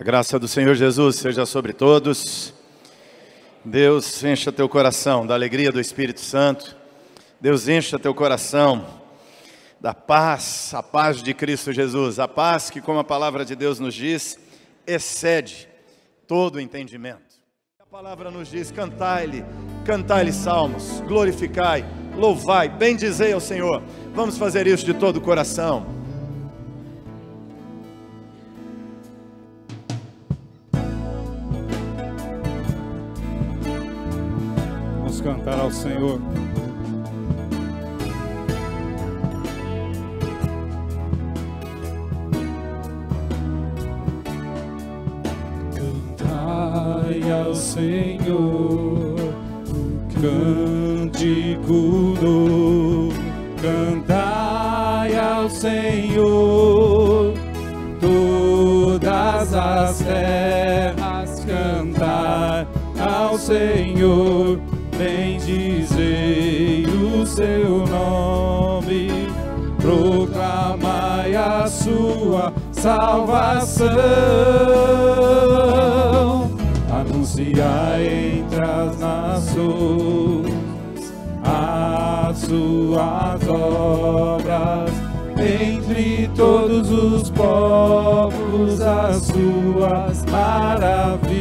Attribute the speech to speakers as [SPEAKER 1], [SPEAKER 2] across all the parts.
[SPEAKER 1] Graça do Senhor Jesus seja sobre todos. Deus encha teu coração da alegria do Espírito Santo. Deus encha teu coração da paz, a paz de Cristo Jesus. A paz que, como a palavra de Deus nos diz, excede todo o entendimento. A palavra nos diz: cantai-lhe salmos, glorificai, louvai, bendizei ao Senhor. Vamos fazer isso de todo o coração.
[SPEAKER 2] Cantar ao Senhor. Cantai ao Senhor um cântico novo. Cantai ao Senhor todas as terras. Cantai ao Senhor, bendizei o seu nome, proclamai a sua salvação, anunciai entre as nações as suas obras, entre todos os povos as suas maravilhas.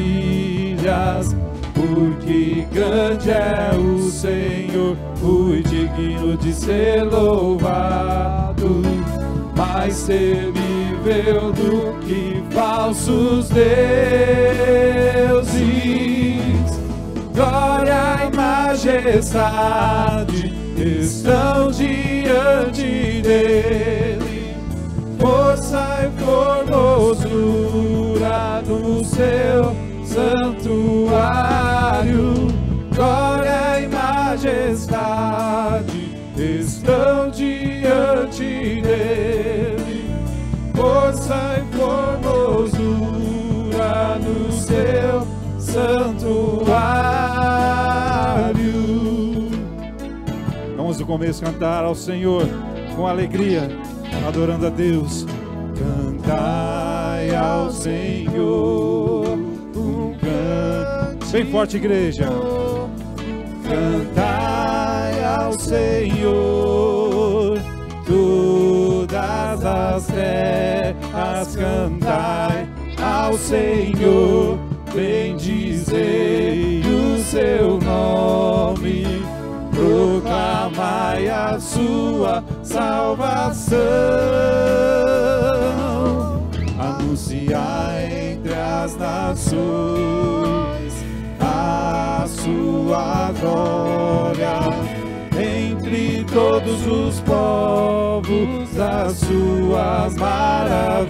[SPEAKER 2] Porque grande é o Senhor, muito digno de ser louvado, mais temível do que falsos deuses. Glória e majestade estão diante dele, força e formosura no seu santuário. Glória e majestade estão diante dele, força e formosura no seu santuário. Vamos no começo cantar ao Senhor com alegria, adorando a Deus. Cantai ao Senhor, bem forte, igreja. Cantai ao Senhor todas as terras. Cantai ao Senhor, bendizei o seu nome, proclamai a sua salvação, anunciai entre as nações a sua glória, entre todos os povos as suas maravilhas.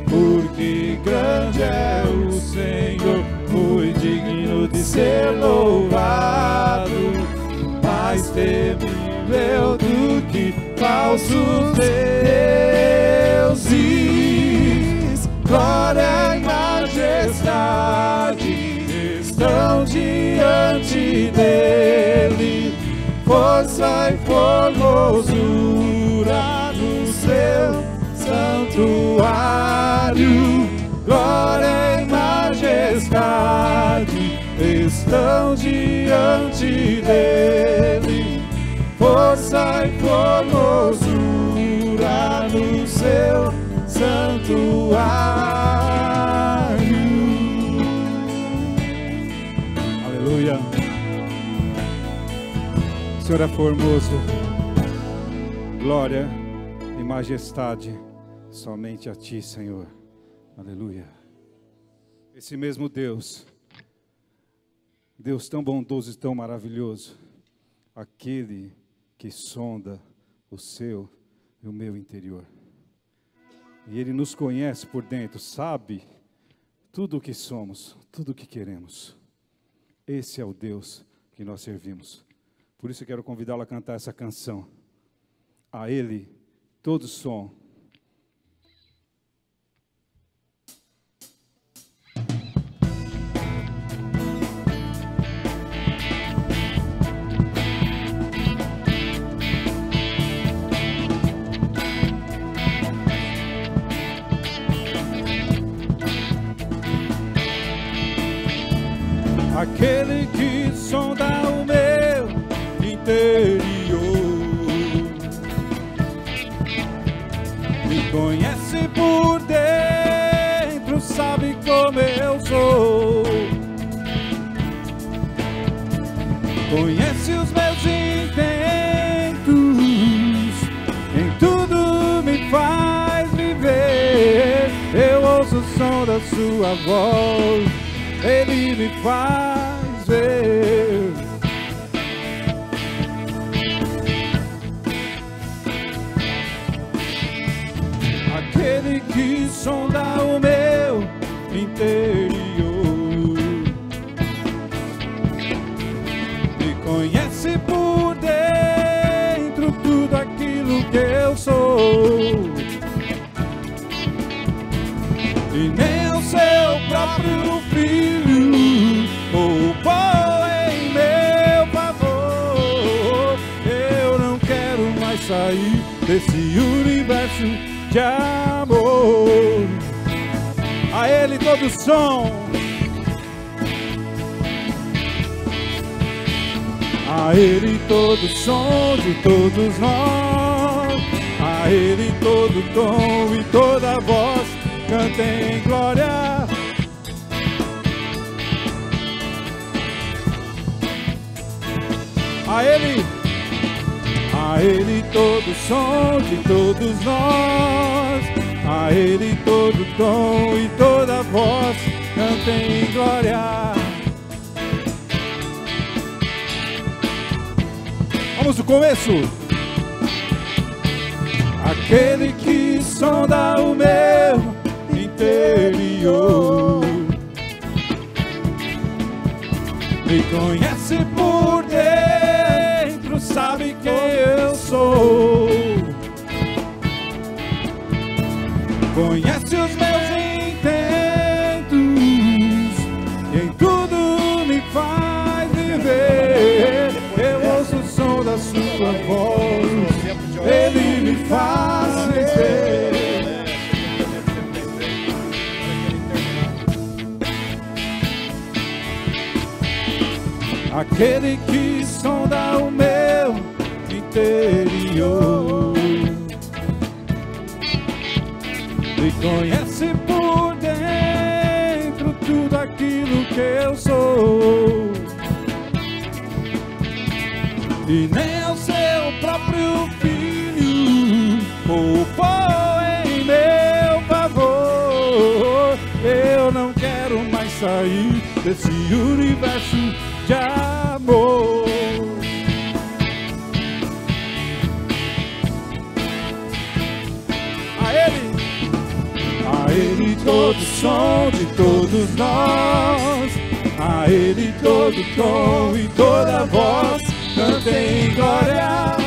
[SPEAKER 2] Porque grande é o Senhor, muito digno de ser louvado, mais temível do que falsos deuses. Glória e majestade estão diante dele, força e formosura no seu santuário. Glória e majestade estão diante dele, força e formosura no seu santuário. Aleluia. O Senhor é formoso. Glória e majestade somente a ti, Senhor. Aleluia. Esse mesmo Deus, Deus tão bondoso e tão maravilhoso, aquele que sonda o seu e o meu interior, e Ele nos conhece por dentro, sabe tudo o que somos, tudo o que queremos. Esse é o Deus que nós servimos. Por isso eu quero convidá-lo a cantar essa canção. A Ele todo som. Conhece os meus intentos, em tudo me faz viver. Eu ouço o som da sua voz, Ele me faz ver. Aquele que sonda o meu interior, me conhece por dentro, tudo aquilo que eu sou, e nem o seu próprio filho poupou em meu favor. Eu não quero mais sair desse universo de amor. A Ele todo som, a Ele todo som de todos nós, a Ele todo tom e toda voz cantem glória. A Ele todo som de todos nós, a Ele todo tom e toda voz cantem glória. Vamos do começo. Aquele que sonda o meu interior, me conhece por dentro, sabe quem eu sou, conhece os meus intentos, e em tudo me faz viver. Eu ouço o som da sua voz, Ele me faz viver. Aquele que sonda o meu interior, me conhece por dentro, tudo aquilo que eu sou, e nem o seu próprio filho poupou em meu favor. Eu não quero mais sair desse universo de amor. A Ele todo som de todos nós, a Ele todo tom e toda voz cantem glória.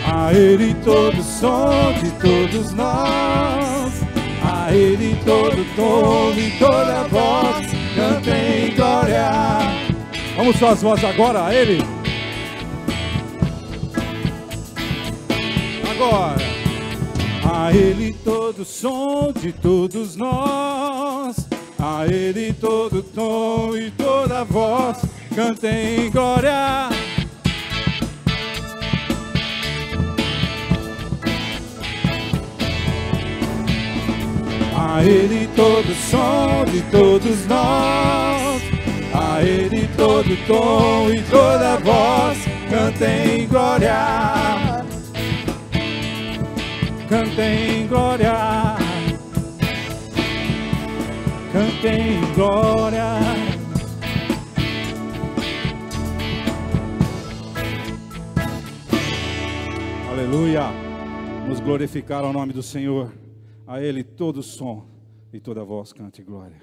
[SPEAKER 2] A Ele todo som de todos nós, a Ele todo tom e toda voz cantem glória. Vamos só as vozes agora, a Ele. Agora. A Ele todo som de todos nós, a Ele todo tom e toda voz cantem glória. A Ele todo som de todos nós, a Ele todo tom e toda voz cantem glória. Cantem glória, cantem glória. Aleluia. Vamos glorificar ao nome do Senhor. A Ele todo som e toda voz cante glória.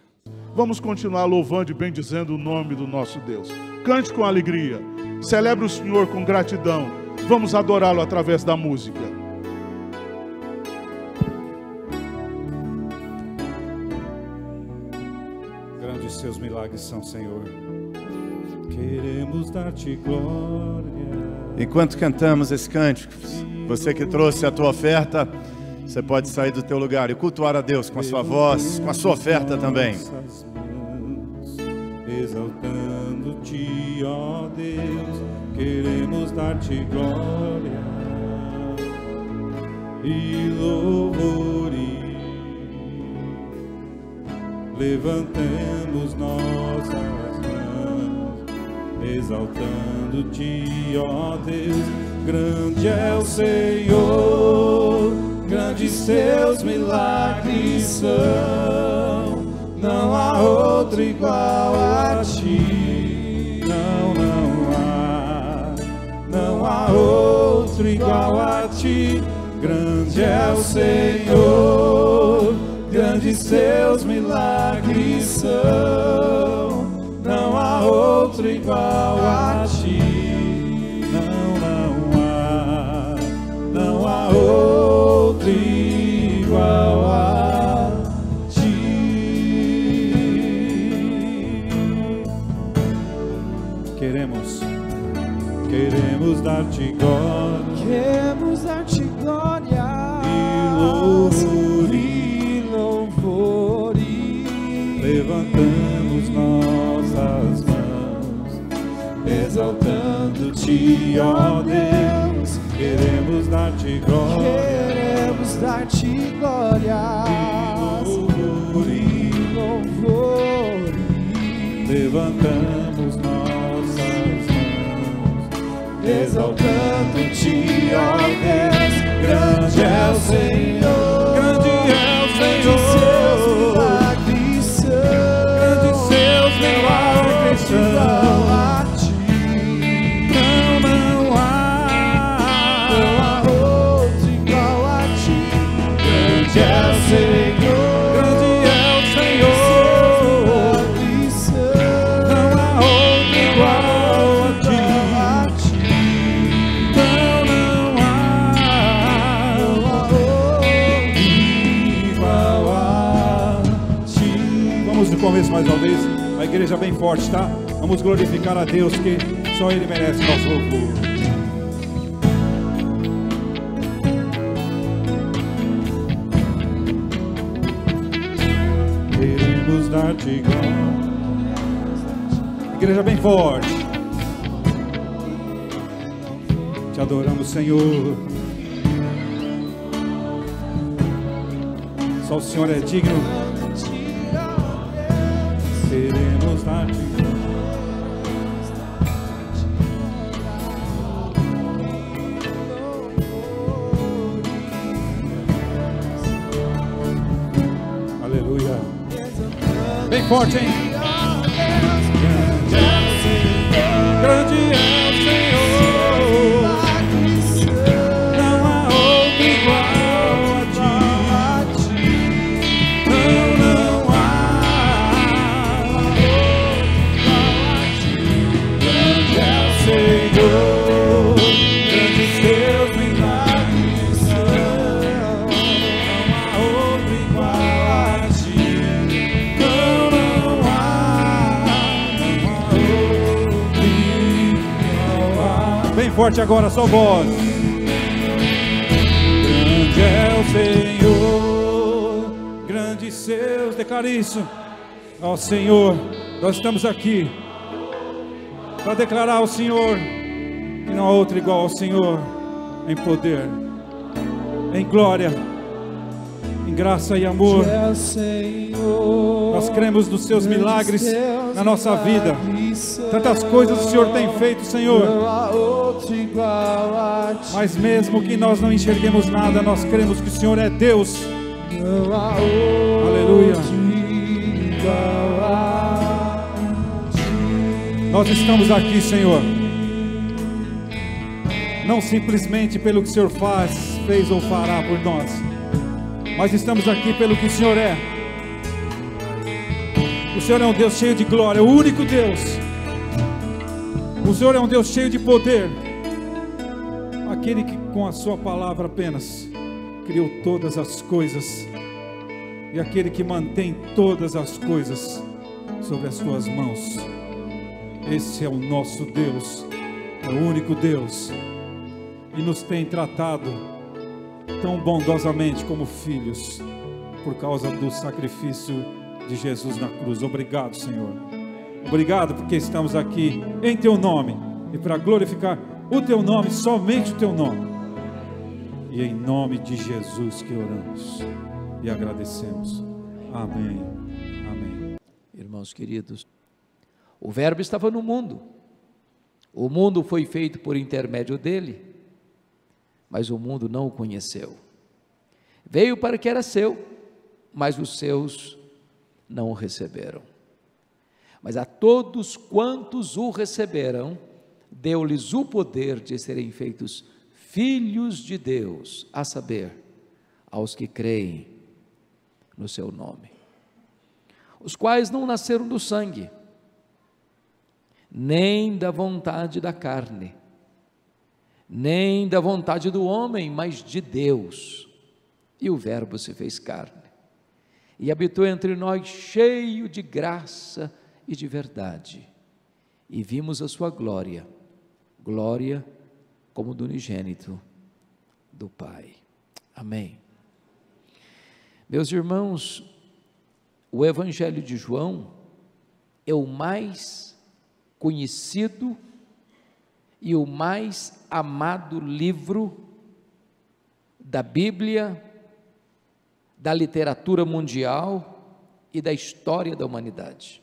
[SPEAKER 3] Vamos continuar louvando e bendizendo o nome do nosso Deus. Cante com alegria. Celebre o Senhor com gratidão. Vamos adorá-lo através da música.
[SPEAKER 2] Seus milagres são, Senhor. Queremos dar-te glória.
[SPEAKER 1] Enquanto cantamos esse cântico, você que trouxe a tua oferta, você pode sair do teu lugar e cultuar a Deus com a sua voz, com a sua oferta também.
[SPEAKER 2] Exaltando-te, ó Deus, queremos dar-te glória e louvores. Levantemos nossas mãos exaltando-te, ó Deus. Grande é o Senhor, grandes seus milagres são, não há outro igual a ti. Não há outro igual a ti. Grande é o Senhor, grandes seus milagres são, não há outro igual a ti. Não há outro igual a ti. Queremos dar-te glória,
[SPEAKER 4] queremos dar-te glória
[SPEAKER 2] e louvor, levantamos nossas mãos, exaltando-te, ó Deus. Queremos dar-te glória,
[SPEAKER 4] queremos dar-te glória
[SPEAKER 2] e louvor, levantamos nossas mãos, exaltando-te, ó Deus. Grande é o Senhor, grande é o Senhor,
[SPEAKER 4] milagres são,
[SPEAKER 2] grandes seus milagres são. Começo mais uma vez, a igreja bem forte, tá? Vamos glorificar a Deus, que só Ele merece nosso louvor. Queremos dar-te glória. Igreja bem forte. Te adoramos, Senhor. Só o Senhor é digno. Queremos dar-te glória. Aleluia. Bem forte, hein? Grande é o Senhor, não há outro igual a ti. Não há. Senhor, grandes teus milagres são, não há outro igual a ti. Não há outro igual a ti. Bem forte agora, só voz. Grande é o Senhor, grandes seus, declara isso. Ó Senhor, nós estamos aqui para declarar ao Senhor que não há outro igual ao Senhor, em poder, em glória, em graça e amor. Nós cremos nos seus milagres na nossa vida. Tantas coisas o Senhor tem feito, Senhor. Mas mesmo que nós não enxerguemos nada, nós cremos que o Senhor é Deus. Aleluia. Nós estamos aqui, Senhor, não simplesmente pelo que o Senhor faz, fez ou fará por nós, mas estamos aqui pelo que o Senhor é. O Senhor é um Deus cheio de glória, o único Deus. O Senhor é um Deus cheio de poder, aquele que com a sua palavra apenas criou todas as coisas, e aquele que mantém todas as coisas sobre as suas mãos. Esse é o nosso Deus, é o único Deus, e nos tem tratado tão bondosamente como filhos, por causa do sacrifício de Jesus na cruz. Obrigado, Senhor. Obrigado porque estamos aqui em Teu nome, e para glorificar o Teu nome, somente o Teu nome. E em nome de Jesus que oramos e agradecemos. Amém. Amém.
[SPEAKER 5] Irmãos queridos, o Verbo estava no mundo, O mundo foi feito por intermédio dele, mas o mundo não o conheceu. Veio para que era seu, mas os seus não o receberam. Mas a todos quantos o receberam, deu-lhes o poder de serem feitos filhos de Deus, a saber, aos que creem no seu nome, os quais não nasceram do sangue, nem da vontade da carne, nem da vontade do homem, mas de Deus. E o Verbo se fez carne e habitou entre nós, cheio de graça e de verdade, e vimos a sua glória, glória como do unigênito do Pai. Amém. Meus irmãos, o Evangelho de João é o mais conhecido e o mais amado livro da Bíblia, da literatura mundial e da história da humanidade.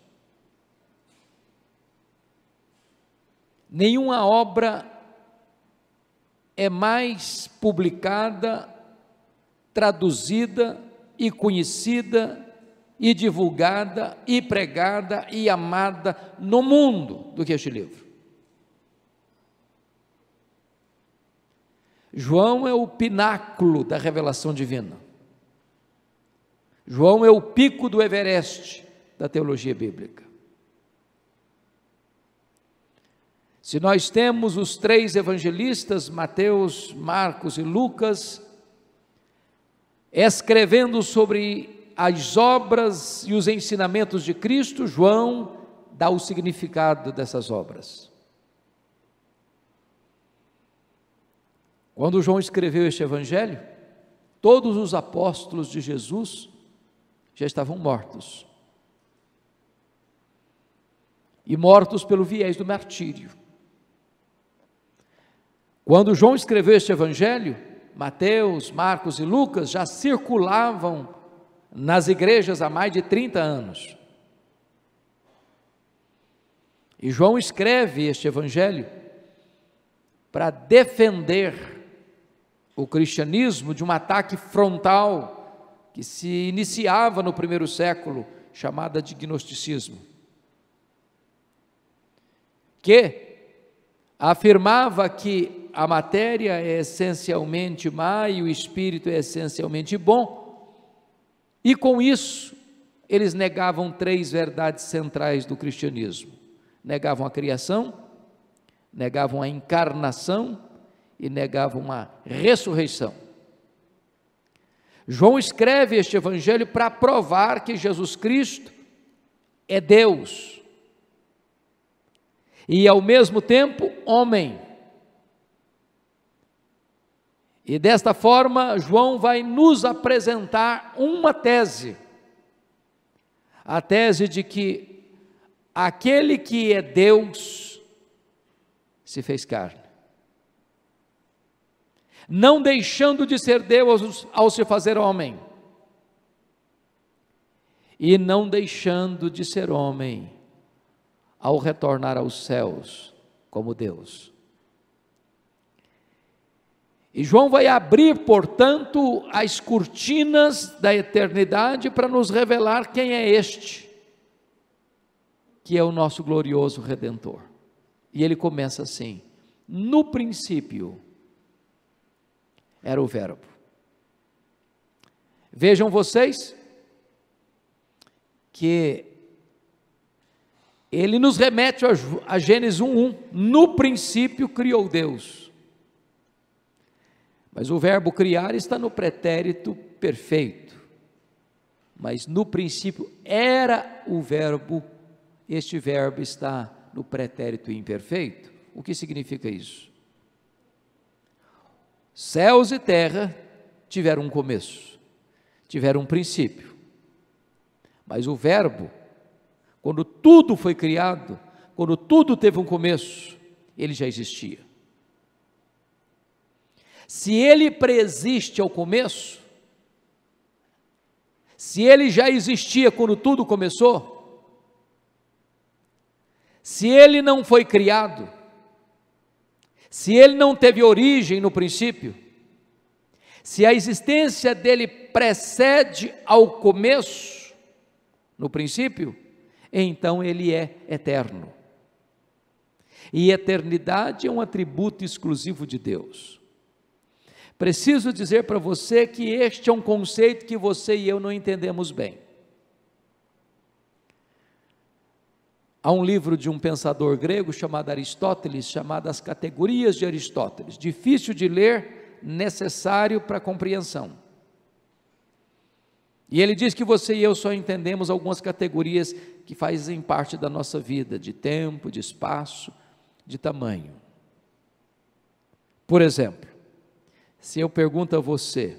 [SPEAKER 5] Nenhuma obra é mais publicada, traduzida e conhecida e divulgada e pregada e amada no mundo do que este livro. João é o pináculo da revelação divina. João é o pico do Everest da teologia bíblica. Se nós temos os três evangelistas, Mateus, Marcos e Lucas, escrevendo sobre as obras e os ensinamentos de Cristo, João dá o significado dessas obras. Quando João escreveu este evangelho, todos os apóstolos de Jesus já estavam mortos. E mortos pelo viés do martírio. Quando João escreveu este evangelho, Mateus, Marcos e Lucas já circulavam nas igrejas há mais de 30 anos. E João escreve este evangelho para defender o cristianismo de um ataque frontal que se iniciava no primeiro século, chamada de gnosticismo, que afirmava que a matéria é essencialmente má e o espírito é essencialmente bom, e com isso eles negavam três verdades centrais do cristianismo: negavam a criação, negavam a encarnação e negavam a ressurreição. João escreve este evangelho para provar que Jesus Cristo é Deus e ao mesmo tempo homem. E desta forma, João vai nos apresentar uma tese, a tese de que aquele que é Deus se fez carne, não deixando de ser Deus ao se fazer homem, e não deixando de ser homem ao retornar aos céus como Deus. E João vai abrir, portanto, as cortinas da eternidade para nos revelar quem é este, que é o nosso glorioso Redentor. E ele começa assim: no princípio era o Verbo. Vejam vocês que ele nos remete a Gênesis 1:1, no princípio criou Deus. Mas o verbo criar está no pretérito perfeito, mas no princípio era o verbo, este verbo está no pretérito imperfeito. O que significa isso? Céus e terra tiveram um começo, tiveram um princípio, mas o verbo, quando tudo foi criado, quando tudo teve um começo, ele já existia. Se ele preexiste ao começo, se ele já existia quando tudo começou, se ele não foi criado, Se ele não teve origem no princípio, se a existência dele precede ao começo, no princípio, então ele é eterno. E eternidade é um atributo exclusivo de Deus. Preciso dizer para você que este é um conceito que você e eu não entendemos bem. Há um livro de um pensador grego chamado Aristóteles, chamado As Categorias de Aristóteles, difícil de ler, necessário para a compreensão. E ele diz que você e eu só entendemos algumas categorias que fazem parte da nossa vida, de tempo, de espaço, de tamanho. Por exemplo, se eu pergunto a você,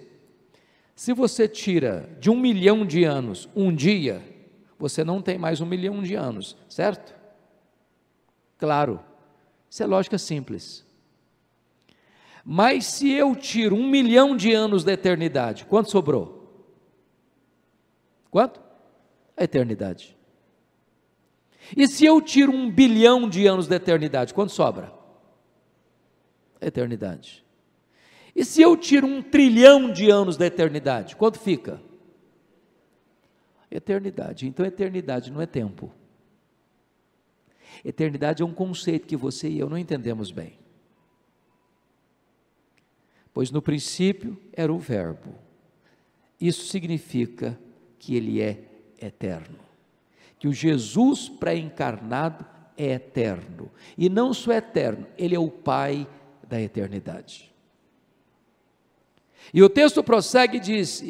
[SPEAKER 5] se você tira de 1 milhão de anos um dia, você não tem mais 1 milhão de anos, certo? Claro, isso é lógica simples. Mas se eu tiro 1 milhão de anos da eternidade, quanto sobrou? Quanto? A eternidade. E se eu tiro 1 bilhão de anos da eternidade, quanto sobra? A eternidade. E se eu tiro 1 trilhão de anos da eternidade, quanto fica? Eternidade. Então eternidade não é tempo. Eternidade é um conceito que você e eu não entendemos bem. Pois no princípio era o Verbo. Isso significa que ele é eterno. Que o Jesus pré-encarnado é eterno. E não só eterno, ele é o Pai da eternidade. E o texto prossegue e diz: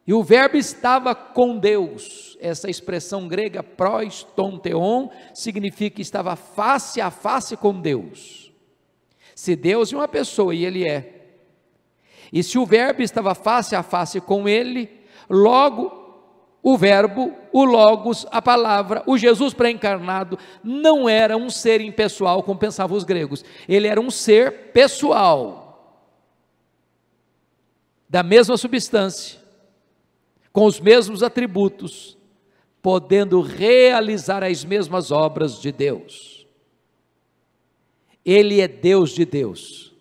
[SPEAKER 5] e o Verbo estava com Deus. Essa expressão grega pros ton theon significa que estava face a face com Deus. Se Deus é uma pessoa, e ele é, e se o Verbo estava face a face com ele, logo o Verbo, o Logos, a palavra, o Jesus pré-encarnado não era um ser impessoal como pensavam os gregos. Ele era um ser pessoal, da mesma substância, com os mesmos atributos, podendo realizar as mesmas obras de Deus. Ele é Deus de Deus,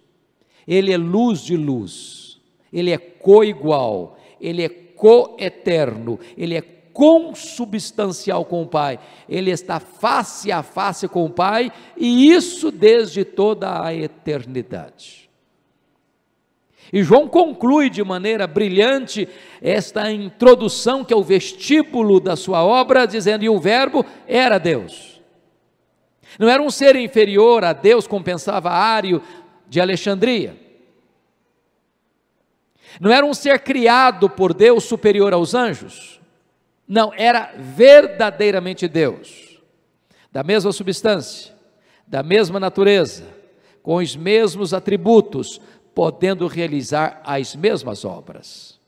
[SPEAKER 5] ele é luz de luz, ele é coigual, ele é coeterno, ele é consubstancial com o Pai, ele está face a face com o Pai, e isso desde toda a eternidade. E João conclui de maneira brilhante esta introdução, que é o vestíbulo da sua obra, dizendo: e o Verbo era Deus. Não era um ser inferior a Deus, como pensava Ário de Alexandria. Não era um ser criado por Deus superior aos anjos. Não, era verdadeiramente Deus, da mesma substância, da mesma natureza, com os mesmos atributos, podendo realizar as mesmas obras.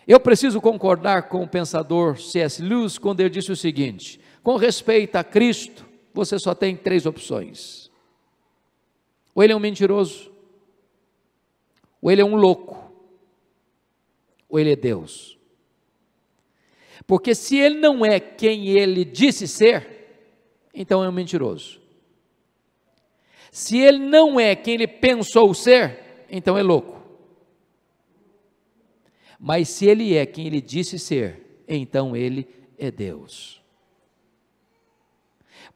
[SPEAKER 5] Eu preciso concordar com o pensador C.S. Lewis quando ele disse o seguinte: com respeito a Cristo, você só tem 3 opções. Ou ele é um mentiroso, ou ele é um louco, ou ele é Deus. Porque se ele não é quem ele disse ser, então é um mentiroso. Se ele não é quem ele pensou ser, então é louco. Mas se ele é quem ele disse ser, então ele é Deus.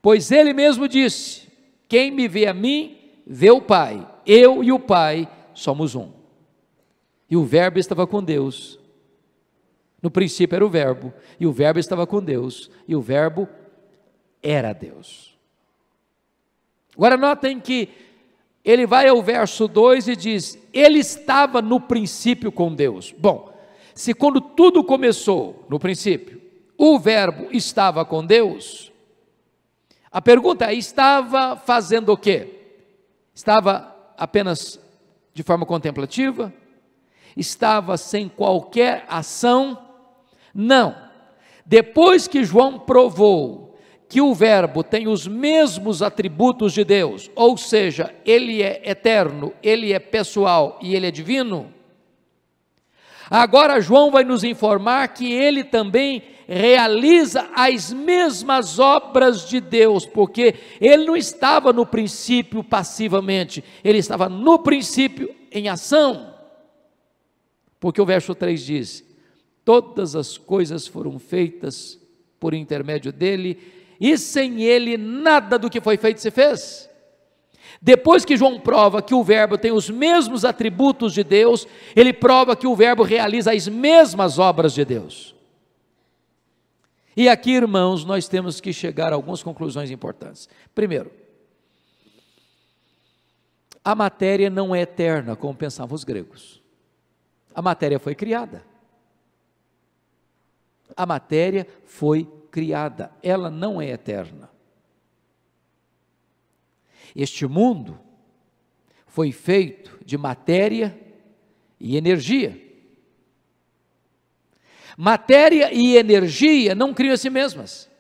[SPEAKER 5] Pois ele mesmo disse: quem me vê a mim, vê o Pai. Eu e o Pai somos um. E o Verbo estava com Deus. No princípio era o Verbo, e o Verbo estava com Deus, e o Verbo era Deus. Agora notem que ele vai ao verso 2 e diz: ele estava no princípio com Deus. Bom, se quando tudo começou, no princípio, o Verbo estava com Deus, a pergunta é: estava fazendo o quê? Estava apenas de forma contemplativa? Estava sem qualquer ação? Não. Depois que João provou que o Verbo tem os mesmos atributos de Deus, ou seja, ele é eterno, ele é pessoal e ele é divino, Agora João vai nos informar que ele também realiza as mesmas obras de Deus, porque ele não estava no princípio passivamente, ele estava no princípio em ação, porque o verso 3 diz: todas as coisas foram feitas por intermédio dele, e sem ele nada do que foi feito se fez. Depois que João prova que o verbo tem os mesmos atributos de Deus, ele prova que o verbo realiza as mesmas obras de Deus. E aqui, irmãos, nós temos que chegar a algumas conclusões importantes. Primeiro, a matéria não é eterna, como pensavam os gregos. A matéria foi criada. A matéria foi criada, ela não é eterna. Este mundo foi feito de matéria e energia. Matéria e energia não criam a si mesmas.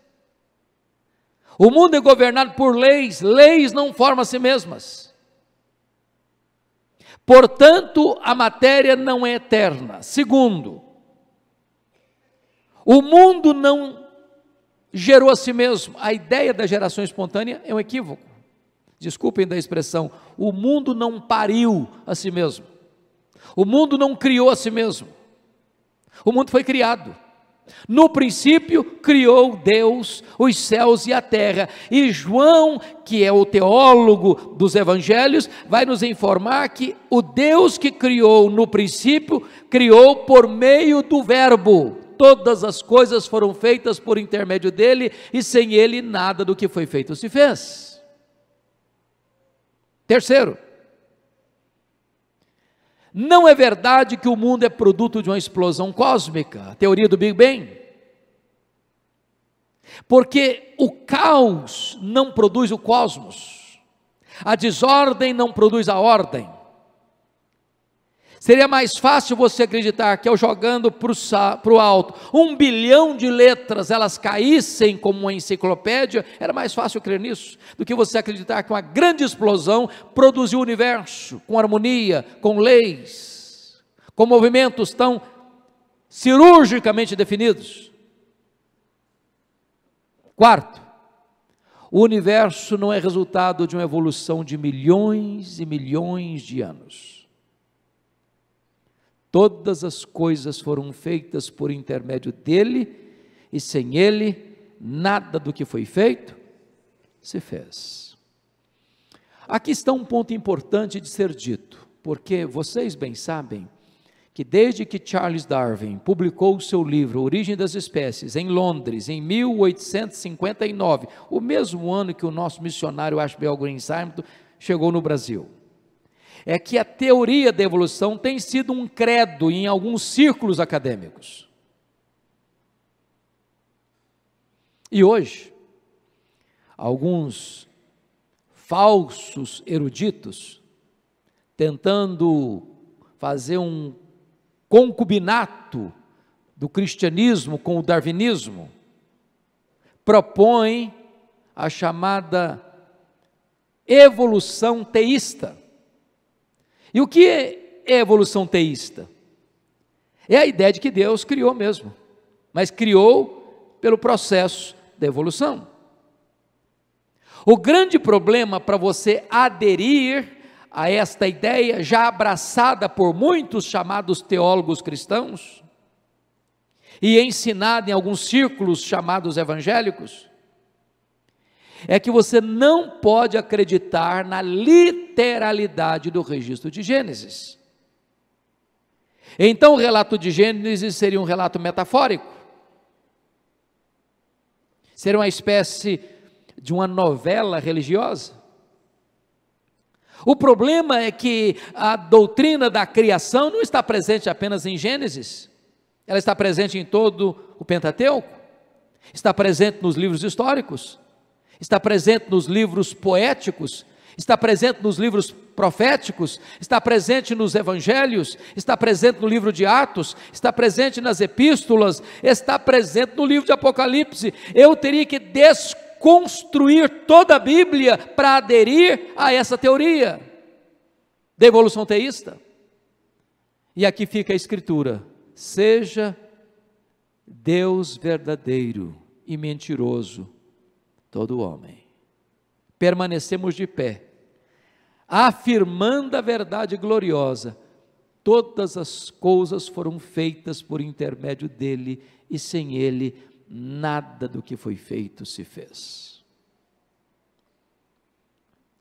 [SPEAKER 5] O mundo é governado por leis, leis não formam a si mesmas. Portanto, a matéria não é eterna. Segundo, o mundo não gerou a si mesmo. A ideia da geração espontânea é um equívoco. Desculpem da expressão, o mundo não pariu a si mesmo, o mundo não criou a si mesmo, o mundo foi criado. No princípio criou Deus os céus e a terra, e João, que é o teólogo dos evangelhos, vai nos informar que o Deus que criou no princípio, criou por meio do verbo. Todas as coisas foram feitas por intermédio dele, e sem ele nada do que foi feito se fez. Terceiro, não é verdade que o mundo é produto de uma explosão cósmica, a teoria do Big Bang, porque o caos não produz o cosmos, a desordem não produz a ordem. Seria mais fácil você acreditar que, ao jogando para o alto 1 bilhão de letras, elas caíssem como uma enciclopédia, era mais fácil crer nisso, do que você acreditar que uma grande explosão produziu o universo, com harmonia, com leis, com movimentos tão cirurgicamente definidos. Quarto, o universo não é resultado de uma evolução de milhões e milhões de anos. Todas as coisas foram feitas por intermédio dele, e sem ele, nada do que foi feito se fez. Aqui está um ponto importante de ser dito, porque vocês bem sabem que desde que Charles Darwin publicou o seu livro Origem das Espécies, em Londres, em 1859, o mesmo ano que o nosso missionário Ashbel Green Simon chegou no Brasil, é que a teoria da evolução tem sido um credo em alguns círculos acadêmicos. E hoje, alguns falsos eruditos, tentando fazer um concubinato do cristianismo com o darwinismo, propõem a chamada evolução teísta. E o que é evolução teísta? É a ideia de que Deus criou mesmo, mas criou pelo processo da evolução. O grande problema para você aderir a esta ideia, já abraçada por muitos chamados teólogos cristãos, e ensinada em alguns círculos chamados evangélicos, é que você não pode acreditar na literalidade do registro de Gênesis. Então o relato de Gênesis seria um relato metafórico, seria uma espécie de uma novela religiosa. O problema é que a doutrina da criação não está presente apenas em Gênesis, ela está presente em todo o Pentateuco, está presente nos livros históricos, está presente nos livros poéticos, está presente nos livros proféticos, está presente nos evangelhos, está presente no livro de Atos, está presente nas epístolas, está presente no livro de Apocalipse. Eu teria que desconstruir toda a Bíblia para aderir a essa teoria da evolução teísta. E aqui fica a escritura seja Deus verdadeiro e mentiroso todo homem. Permanecemos de pé, afirmando a verdade gloriosa: todas as coisas foram feitas por intermédio dele, e sem ele nada do que foi feito se fez.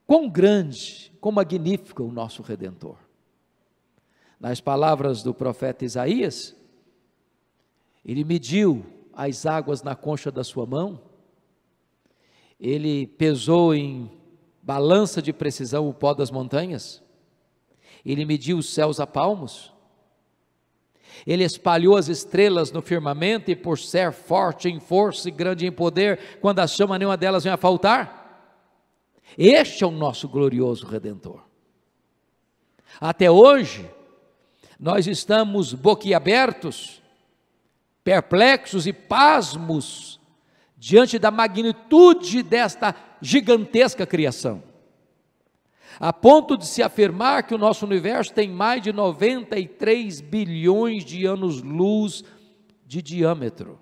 [SPEAKER 5] Quão grande, quão magnífico o nosso Redentor. Nas palavras do profeta Isaías, ele mediu as águas na concha da sua mão, ele pesou em balança de precisão o pó das montanhas, ele mediu os céus a palmos, ele espalhou as estrelas no firmamento, e por ser forte em força e grande em poder, quando a chama nenhuma delas vem a faltar. Este é o nosso glorioso Redentor. Até hoje, nós estamos boquiabertos, perplexos e pasmos diante da magnitude desta gigantesca criação, a ponto de se afirmar que o nosso universo tem mais de 93 bilhões de anos-luz de diâmetro.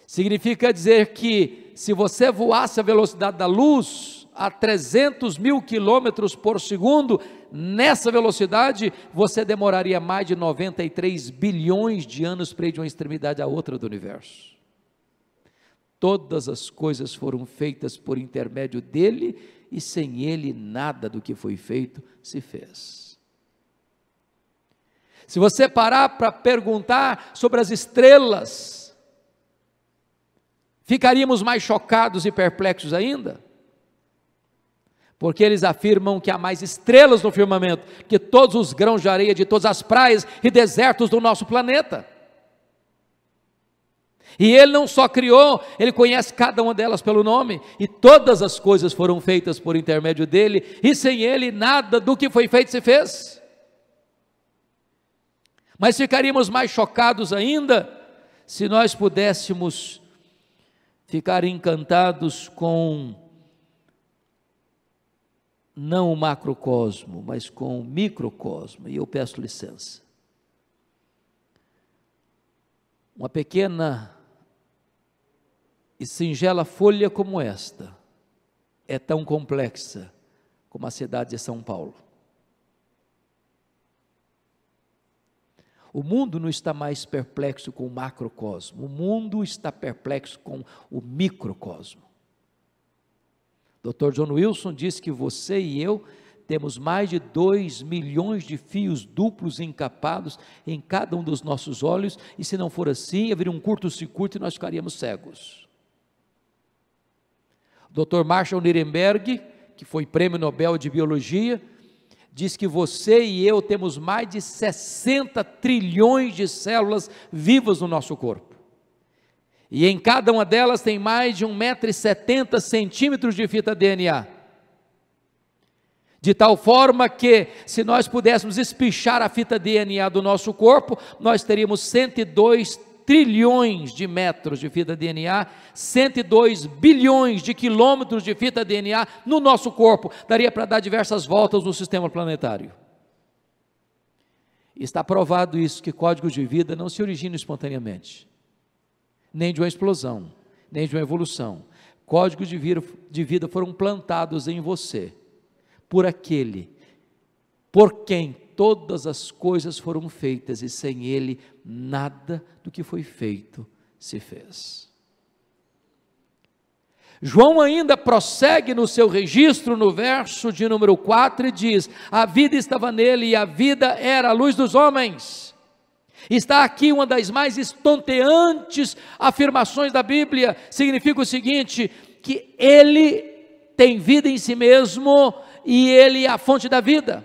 [SPEAKER 5] Significa dizer que, se você voasse a velocidade da luz a 300 mil quilômetros por segundo, nessa velocidade, você demoraria mais de 93 bilhões de anos para ir de uma extremidade à outra do universo. Todas as coisas foram feitas por intermédio dele, e sem ele nada do que foi feito se fez. Se você parar para perguntar sobre as estrelas, ficaríamos mais chocados e perplexos ainda, porque eles afirmam que há mais estrelas no firmamento que todos os grãos de areia de todas as praias e desertos do nosso planeta. E ele não só criou, ele conhece cada uma delas pelo nome, e todas as coisas foram feitas por intermédio dele, e sem ele nada do que foi feito se fez. Mas ficaríamos mais chocados ainda se nós pudéssemos ficar encantados com não o macrocosmo, mas com o microcosmo. E eu peço licença. Uma pequena e singela folha como esta é tão complexa como a cidade de São Paulo. O mundo não está mais perplexo com o macrocosmo, o mundo está perplexo com o microcosmo. Dr. John Wilson disse que você e eu temos mais de 2 milhões de fios duplos encapados em cada um dos nossos olhos, e se não for assim, haveria um curto-circuito e nós ficaríamos cegos. Dr. Marshall Nirenberg, que foi prêmio Nobel de Biologia, diz que você e eu temos mais de 60 trilhões de células vivas no nosso corpo. E em cada uma delas tem mais de 1,70 m de fita DNA. De tal forma que, se nós pudéssemos espichar a fita DNA do nosso corpo, nós teríamos 102 trilhões de metros de fita DNA, 102 bilhões de quilômetros de fita DNA no nosso corpo. Daria para dar diversas voltas no sistema planetário. Está provado isso, que códigos de vida não se originam espontaneamente, nem de uma explosão, nem de uma evolução. Códigos de vida foram plantados em você, por aquele, por quem todas as coisas foram feitas, e sem ele nada do que foi feito se fez. João ainda prossegue no seu registro no verso de número 4 e diz: a vida estava nele e a vida era a luz dos homens. Está aqui uma das mais estonteantes afirmações da Bíblia. Significa o seguinte, que ele tem vida em si mesmo e ele é a fonte da vida.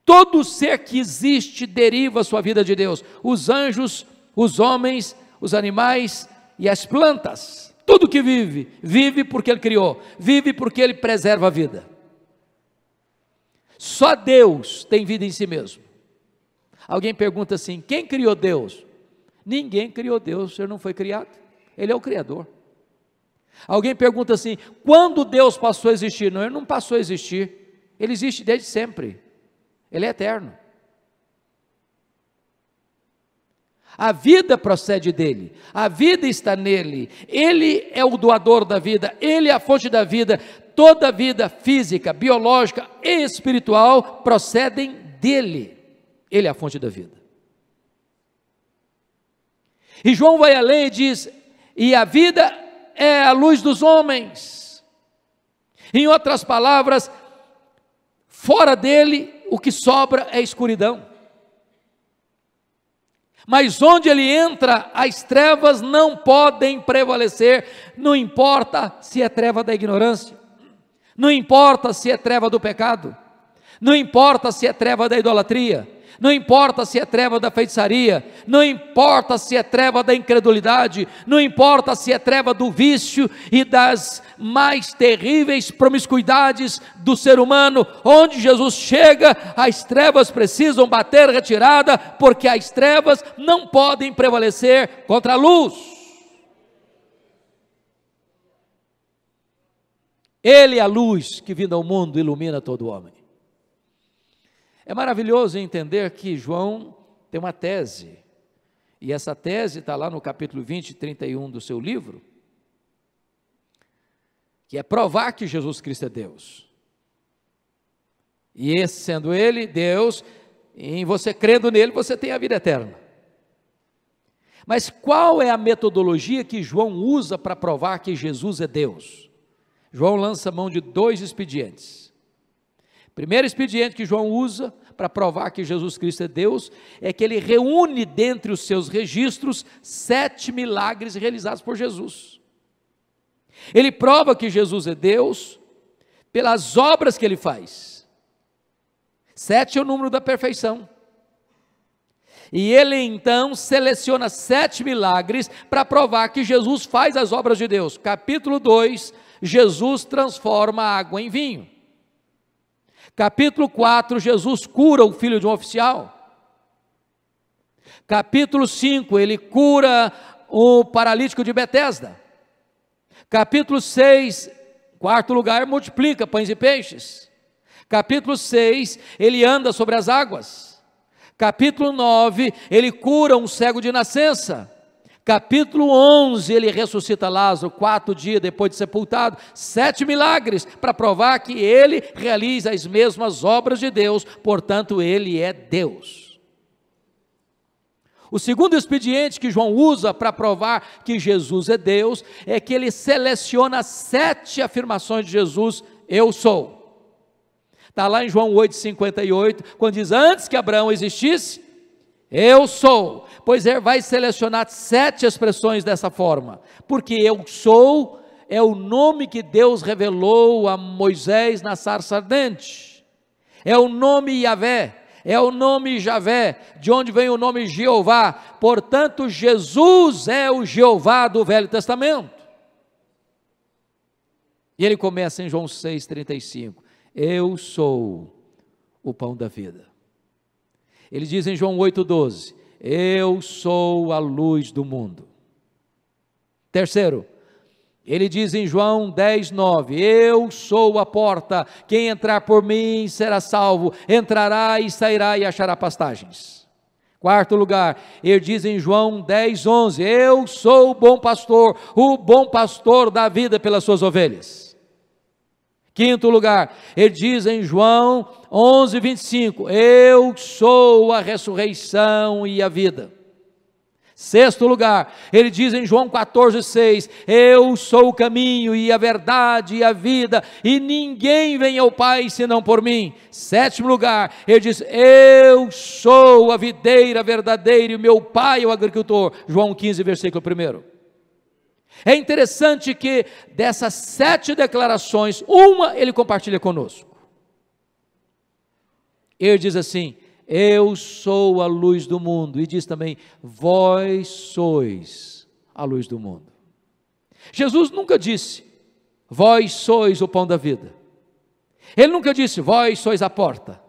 [SPEAKER 5] Todo ser que existe deriva a sua vida de Deus. Os anjos, os homens, os animais e as plantas. Tudo que vive, vive porque ele criou, vive porque ele preserva a vida. Só Deus tem vida em si mesmo. Alguém pergunta assim: quem criou Deus? Ninguém criou Deus, ele não foi criado, ele é o Criador. Alguém pergunta assim: quando Deus passou a existir? Não, ele não passou a existir, ele existe desde sempre, ele é eterno. A vida procede dele, a vida está nele, ele é o doador da vida, ele é a fonte da vida. Toda a vida física, biológica e espiritual procedem dele, ele é a fonte da vida. E João vai além e diz: e a vida é a luz dos homens. Em outras palavras, fora dele, o que sobra é escuridão. Mas onde ele entra, as trevas não podem prevalecer, não importa se é treva da ignorância, não importa se é treva do pecado, não importa se é treva da idolatria, não importa se é treva da feitiçaria, não importa se é treva da incredulidade, não importa se é treva do vício e das mais terríveis promiscuidades do ser humano. Onde Jesus chega, as trevas precisam bater retirada, porque as trevas não podem prevalecer contra a luz. Ele é a luz que vindo ao mundo ilumina todo homem. É maravilhoso entender que João tem uma tese, e essa tese está lá no capítulo 20, 31 do seu livro, que é provar que Jesus Cristo é Deus. E esse sendo ele, Deus, em você crendo nele, você tem a vida eterna. Mas qual é a metodologia que João usa para provar que Jesus é Deus? João lança mão de dois expedientes. Primeiro expediente que João usa para provar que Jesus Cristo é Deus, é que ele reúne dentre os seus registros 7 milagres realizados por Jesus. Ele prova que Jesus é Deus pelas obras que ele faz. 7 é o número da perfeição. E ele então seleciona 7 milagres para provar que Jesus faz as obras de Deus. Capítulo 2, Jesus transforma a água em vinho. Capítulo 4, Jesus cura o filho de um oficial. Capítulo 5, ele cura o paralítico de Betesda. Capítulo 6, quarto lugar, multiplica pães e peixes. Capítulo 6, ele anda sobre as águas. Capítulo 9, ele cura um cego de nascença. Capítulo 11, ele ressuscita Lázaro 4 dias depois de sepultado. 7 milagres para provar que ele realiza as mesmas obras de Deus, portanto ele é Deus. O segundo expediente que João usa para provar que Jesus é Deus, é que ele seleciona 7 afirmações de Jesus: eu sou. Está lá em João 8,58, quando diz: antes que Abraão existisse, eu sou. Pois ele vai selecionar 7 expressões dessa forma, porque eu sou é o nome que Deus revelou a Moisés na sarça ardente, é o nome Yahvé, é o nome Javé, de onde vem o nome Jeová. Portanto, Jesus é o Jeová do Velho Testamento. E ele começa em João 6,35, eu sou o pão da vida. Ele diz em João 8,12, eu sou a luz do mundo. Terceiro, ele diz em João 10,9, eu sou a porta, quem entrar por mim será salvo, entrará e sairá e achará pastagens. Quarto lugar, ele diz em João 10,11, eu sou o bom pastor dá vida pelas suas ovelhas. Quinto lugar, ele diz em João 11,25, eu sou a ressurreição e a vida. Sexto lugar, ele diz em João 14,6, eu sou o caminho e a verdade e a vida, e ninguém vem ao Pai senão por mim. Sétimo lugar, ele diz, eu sou a videira verdadeira e o meu Pai é o agricultor. João 15, versículo 1. É interessante que dessas 7 declarações, uma ele compartilha conosco. Ele diz assim, eu sou a luz do mundo, e diz também, vós sois a luz do mundo. Jesus nunca disse, vós sois o pão da vida. Ele nunca disse, vós sois a porta.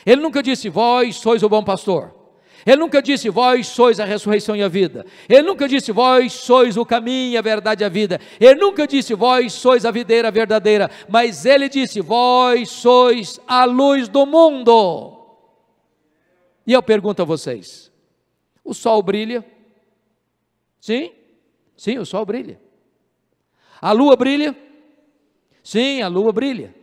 [SPEAKER 5] Ele nunca disse, vós sois o bom pastor. Ele nunca disse, vós sois a ressurreição e a vida. Ele nunca disse, vós sois o caminho, a verdade e a vida. Ele nunca disse, vós sois a videira verdadeira. Mas ele disse, vós sois a luz do mundo. E eu pergunto a vocês, o sol brilha Sim, sim, o sol brilha. A lua brilha? Sim, a lua brilha.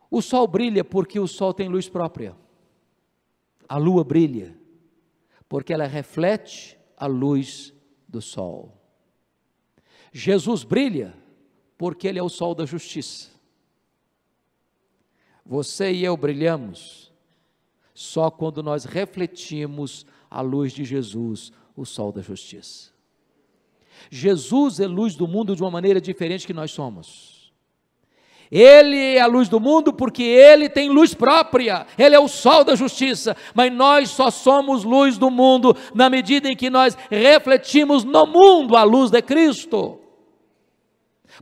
[SPEAKER 5] O sol brilha porque o sol tem luz própria. A lua brilha porque ela reflete a luz do sol. Jesus brilha porque ele é o sol da justiça. Você e eu brilhamos só quando nós refletimos a luz de Jesus, o sol da justiça. Jesus é luz do mundo de uma maneira diferente que nós somos. Ele é a luz do mundo porque ele tem luz própria, ele é o sol da justiça, mas nós só somos luz do mundo na medida em que nós refletimos no mundo a luz de Cristo.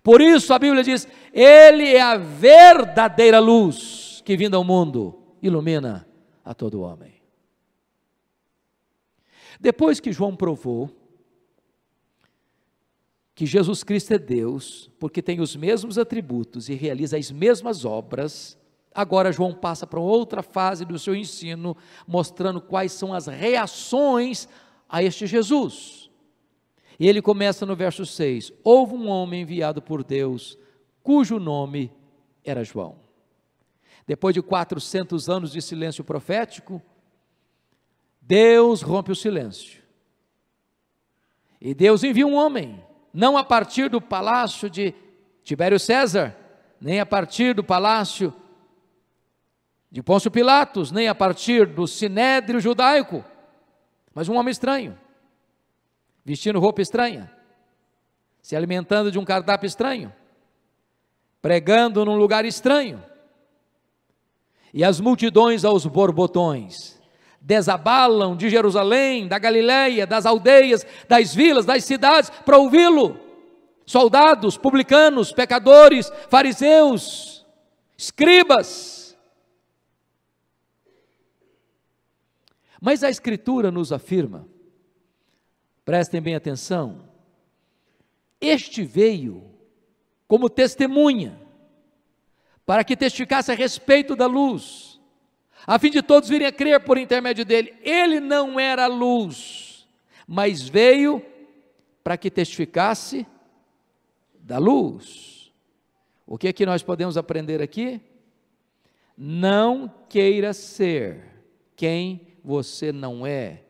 [SPEAKER 5] Por isso a Bíblia diz, ele é a verdadeira luz que vindo ao mundo ilumina a todo homem. Depois que João provou que Jesus Cristo é Deus, porque tem os mesmos atributos e realiza as mesmas obras, agora João passa para outra fase do seu ensino, mostrando quais são as reações a este Jesus. E ele começa no verso 6, houve um homem enviado por Deus, cujo nome era João. Depois de 400 anos de silêncio profético, Deus rompe o silêncio. E Deus envia um homem, não a partir do palácio de Tibério César, nem a partir do palácio de Pôncio Pilatos, nem a partir do sinédrio judaico, mas um homem estranho, vestindo roupa estranha, se alimentando de um cardápio estranho, pregando num lugar estranho, e as multidões aos borbotões desabalam de Jerusalém, da Galileia, das aldeias, das vilas, das cidades, para ouvi-lo. Soldados, publicanos, pecadores, fariseus, escribas. Mas a Escritura nos afirma, prestem bem atenção, este veio como testemunha, para que testificasse a respeito da luz, a fim de todos virem a crer por intermédio dele. Ele não era luz, mas veio para que testificasse da luz. O que é que nós podemos aprender aqui? Não queira ser quem você não é.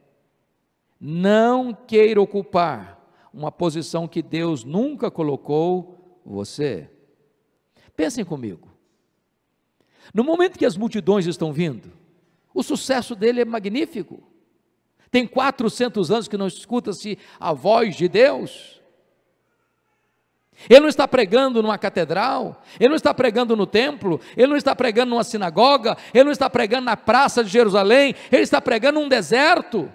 [SPEAKER 5] Não queira ocupar uma posição que Deus nunca colocou você. Pensem comigo. No momento que as multidões estão vindo, o sucesso dele é magnífico. Tem 400 anos que não escuta-se a voz de Deus. Ele não está pregando numa catedral, ele não está pregando no templo, ele não está pregando numa sinagoga, ele não está pregando na praça de Jerusalém, ele está pregando num deserto.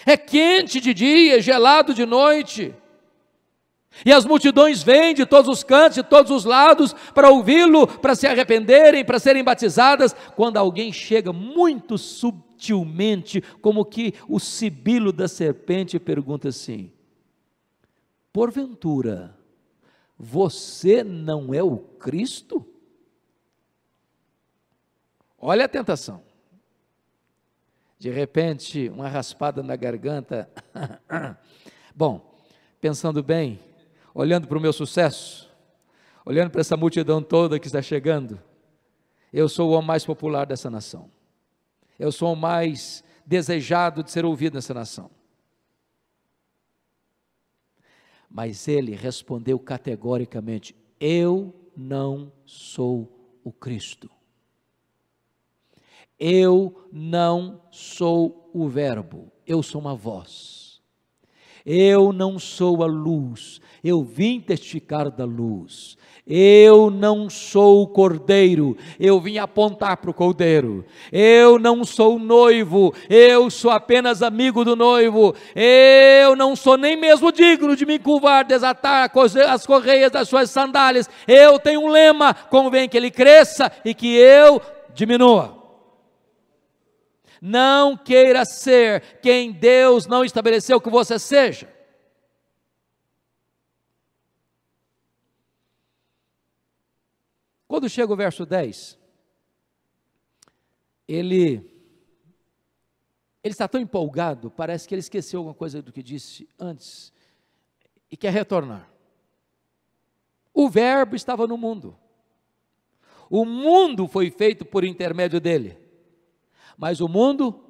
[SPEAKER 5] É quente de dia, gelado de noite. E as multidões vêm de todos os cantos, de todos os lados, para ouvi-lo, para se arrependerem, para serem batizadas, quando alguém chega muito subtilmente, como que o sibilo da serpente, pergunta assim: porventura, você não é o Cristo? Olha a tentação. De repente, uma raspada na garganta. Bom, pensando bem, olhando para o meu sucesso, olhando para essa multidão toda que está chegando, eu sou o homem mais popular dessa nação, eu sou o mais desejado de ser ouvido nessa nação. Mas ele respondeu categoricamente: eu não sou o Cristo, eu não sou o Verbo, eu sou uma voz. Eu não sou a luz, eu vim testificar da luz. Eu não sou o cordeiro, eu vim apontar para o cordeiro. Eu não sou o noivo, eu sou apenas amigo do noivo. Eu não sou nem mesmo digno de me curvar, desatar as correias das suas sandálias. Eu tenho um lema: convém que ele cresça e que eu diminua. Não queira ser quem Deus não estabeleceu que você seja. Quando chega o verso 10, ele ele está tão empolgado, parece que ele esqueceu alguma coisa do que disse antes e quer retornar. O Verbo estava no mundo. O mundo foi feito por intermédio dele, mas o mundo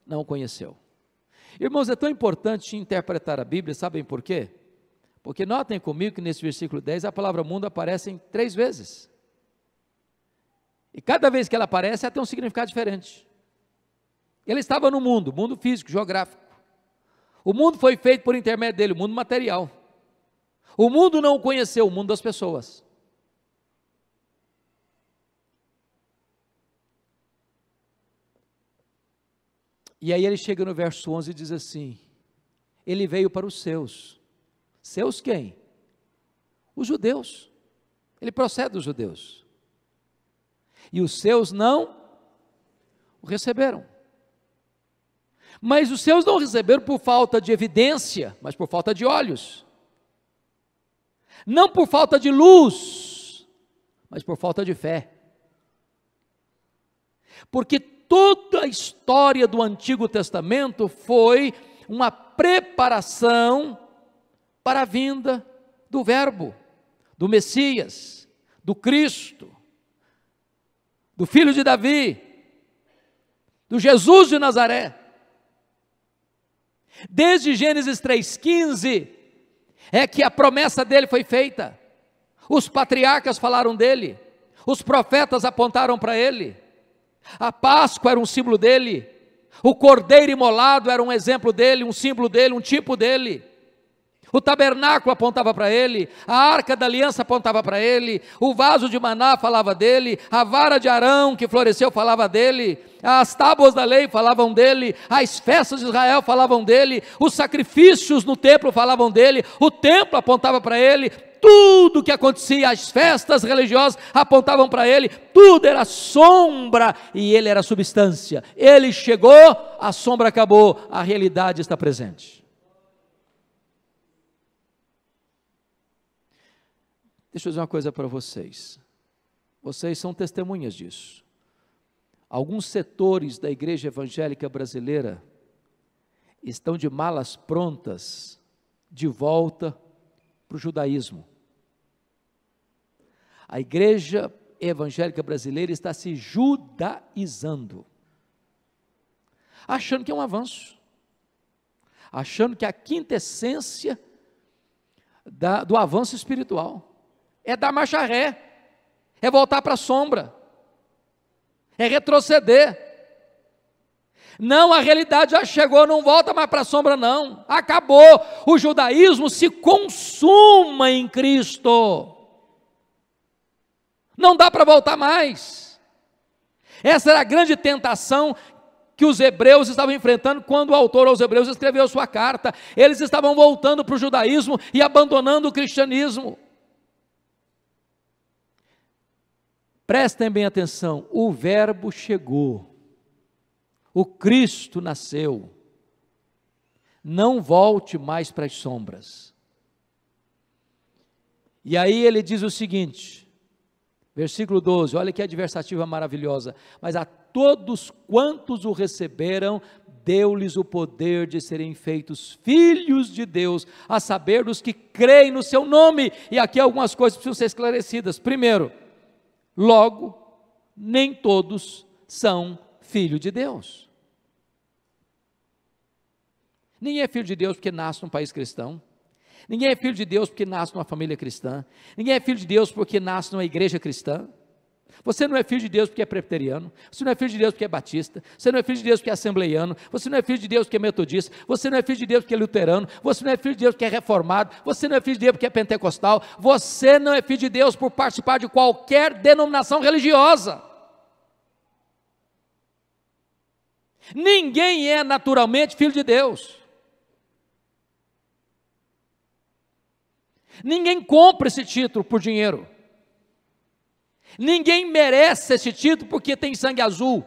[SPEAKER 5] não o conheceu. Irmãos, é tão importante interpretar a Bíblia, sabem por quê? Porque notem comigo que nesse versículo 10 a palavra mundo aparece em 3 vezes. E cada vez que ela aparece, ela tem um significado diferente. Ele estava no mundo, mundo físico, geográfico. O mundo foi feito por intermédio dele, o mundo material. O mundo não o conheceu, o mundo das pessoas. E aí ele chega no verso 11 e diz assim: ele veio para os seus. Seus quem? Os judeus. Ele procede dos judeus. E os seus não o receberam. Mas os seus não receberam por falta de evidência, mas por falta de olhos. Não por falta de luz, mas por falta de fé. Porque toda a história do Antigo Testamento foi uma preparação para a vinda do Verbo, do Messias, do Cristo, do Filho de Davi, do Jesus de Nazaré. Desde Gênesis 3,15 é que a promessa dele foi feita. Os patriarcas falaram dele, os profetas apontaram para ele. A Páscoa era um símbolo dele, o cordeiro imolado era um exemplo dele, um símbolo dele, um tipo dele. O tabernáculo apontava para ele, a arca da aliança apontava para ele, o vaso de maná falava dele, a vara de Arão que floresceu falava dele, as tábuas da lei falavam dele, as festas de Israel falavam dele, os sacrifícios no templo falavam dele, o templo apontava para ele, tudo que acontecia, as festas religiosas apontavam para ele, tudo era sombra e ele era substância. Ele chegou, a sombra acabou, a realidade está presente. Deixa eu dizer uma coisa para vocês. Vocês são testemunhas disso. Alguns setores da igreja evangélica brasileira estão de malas prontas de volta para o judaísmo. A igreja evangélica brasileira está se judaizando, achando que é um avanço, achando que a quintessência do avanço espiritual é dar marcha ré, é voltar para a sombra, é retroceder. Não, a realidade já chegou, não volta mais para a sombra não, acabou, o judaísmo se consuma em Cristo, não dá para voltar mais. Essa era a grande tentação que os hebreus estavam enfrentando quando o autor aos hebreus escreveu sua carta. Eles estavam voltando para o judaísmo e abandonando o cristianismo. Prestem bem atenção, o Verbo chegou, o Cristo nasceu, não volte mais para as sombras. E aí ele diz o seguinte, versículo 12, olha que adversativa maravilhosa, mas a todos quantos o receberam, deu-lhes o poder de serem feitos filhos de Deus, a saber, dos que creem no seu nome. E aqui algumas coisas precisam ser esclarecidas. Primeiro, logo, nem todos são filhos de Deus. Ninguém é filho de Deus porque nasce num país cristão. Ninguém é filho de Deus porque nasce numa família cristã. Ninguém é filho de Deus porque nasce numa igreja cristã. Você não é filho de Deus porque é presbiteriano. Você não é filho de Deus porque é batista. Você não é filho de Deus porque é assembleiano. Você não é filho de Deus porque é metodista. Você não é filho de Deus porque é luterano. Você não é filho de Deus porque é reformado. Você não é filho de Deus porque é pentecostal. Você não é filho de Deus por participar de qualquer denominação religiosa. Ninguém é naturalmente filho de Deus. Ninguém compra esse título por dinheiro. Ninguém merece esse título porque tem sangue azul.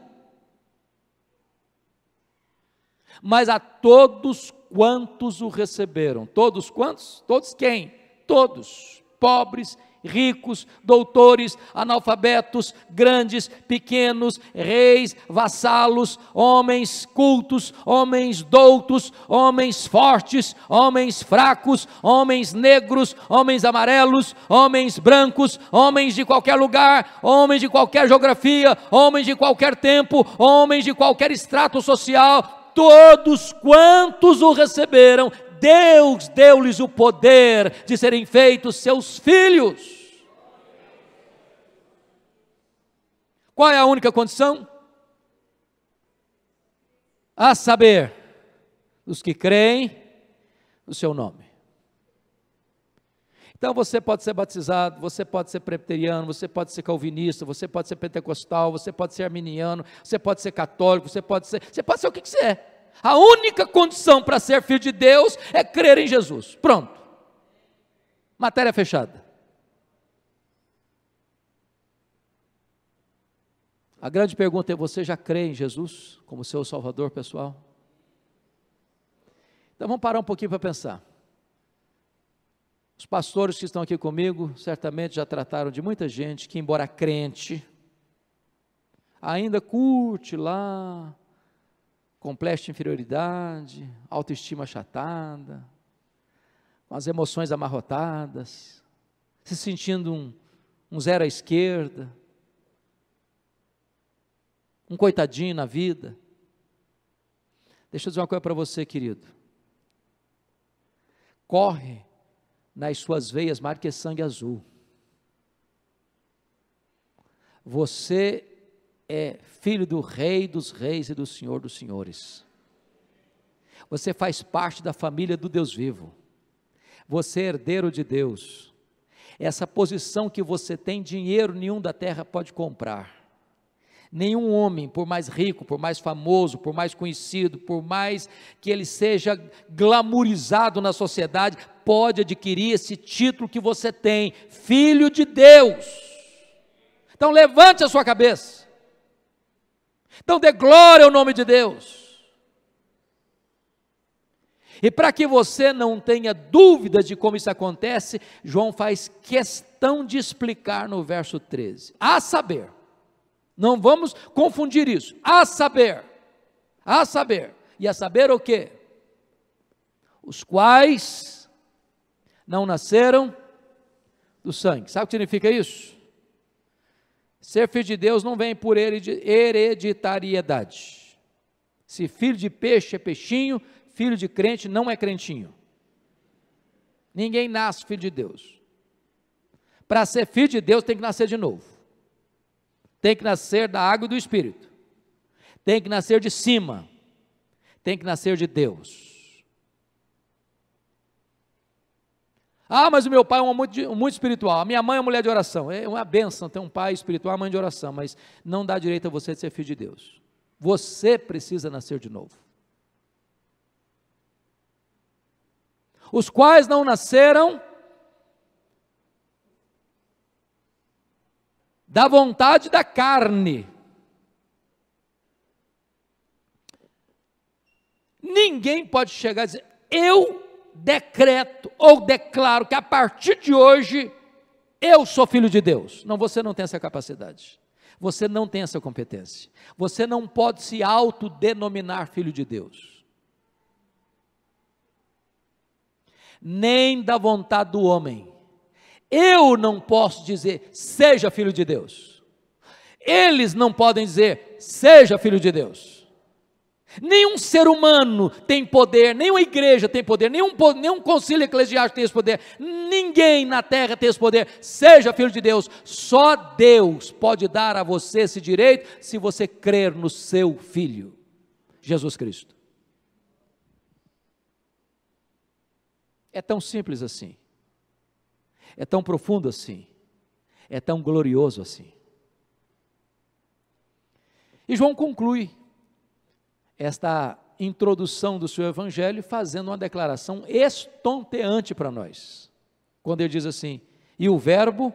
[SPEAKER 5] Mas a todos quantos o receberam. Todos quantos? Todos quem? Todos, pobres ricos, doutores, analfabetos, grandes, pequenos, reis, vassalos, homens cultos, homens doutos, homens fortes, homens fracos, homens negros, homens amarelos, homens brancos, homens de qualquer lugar, homens de qualquer geografia, homens de qualquer tempo, homens de qualquer extrato social, todos quantos o receberam, Deus deu-lhes o poder de serem feitos seus filhos. Qual é a única condição? A saber, os que creem no seu nome. Então você pode ser batizado, você pode ser presbiteriano, você pode ser calvinista, você pode ser pentecostal, você pode ser arminiano, você pode ser católico, você pode ser o que quiser. A única condição para ser filho de Deus é crer em Jesus. Pronto. Matéria fechada. A grande pergunta é: você já crê em Jesus como seu Salvador pessoal? Então vamos parar um pouquinho para pensar. Os pastores que estão aqui comigo certamente já trataram de muita gente que, embora crente, ainda curte lá complexo de inferioridade, autoestima achatada, com as emoções amarrotadas, se sentindo um zero à esquerda, um coitadinho na vida. Deixa eu dizer uma coisa para você, querido. Corre nas suas veias mais que sangue azul. Você é filho do Rei dos Reis e do Senhor dos Senhores. Você faz parte da família do Deus vivo. Você é herdeiro de Deus. Essa posição que você tem, dinheiro nenhum da terra pode comprar. Nenhum homem, por mais rico, por mais famoso, por mais conhecido, por mais que ele seja glamourizado na sociedade, pode adquirir esse título que você tem, filho de Deus. Então levante a sua cabeça. Então dê glória ao nome de Deus. E para que você não tenha dúvidas de como isso acontece, João faz questão de explicar no verso 13. A saber, não vamos confundir isso, a saber, e a saber o quê? Os quais não nasceram do sangue. Sabe o que significa isso? Ser filho de Deus não vem por hereditariedade. Se filho de peixe é peixinho, filho de crente não é crentinho. Ninguém nasce filho de Deus. Para ser filho de Deus tem que nascer de novo. Tem que nascer da água e do Espírito. Tem que nascer de cima. Tem que nascer de Deus. Ah, mas o meu pai é muito espiritual. A minha mãe é uma mulher de oração. É uma bênção ter um pai espiritual, uma mãe de oração, mas não dá direito a você de ser filho de Deus. Você precisa nascer de novo. Os quais não nasceram da vontade da carne. Ninguém pode chegar a dizer: eu decreto ou declaro que a partir de hoje eu sou filho de Deus. Não, você não tem essa capacidade. Você não tem essa competência. Você não pode se autodenominar filho de Deus. Nem da vontade do homem. Eu não posso dizer, seja filho de Deus. Eles não podem dizer, seja filho de Deus. Nenhum ser humano tem poder, nenhuma igreja tem poder, nenhum concílio eclesiástico tem esse poder, ninguém na terra tem esse poder, seja filho de Deus. Só Deus pode dar a você esse direito, se você crer no seu Filho, Jesus Cristo. É tão simples assim, é tão profundo assim, é tão glorioso assim. E João conclui esta introdução do seu evangelho fazendo uma declaração estonteante para nós, quando ele diz assim: e o verbo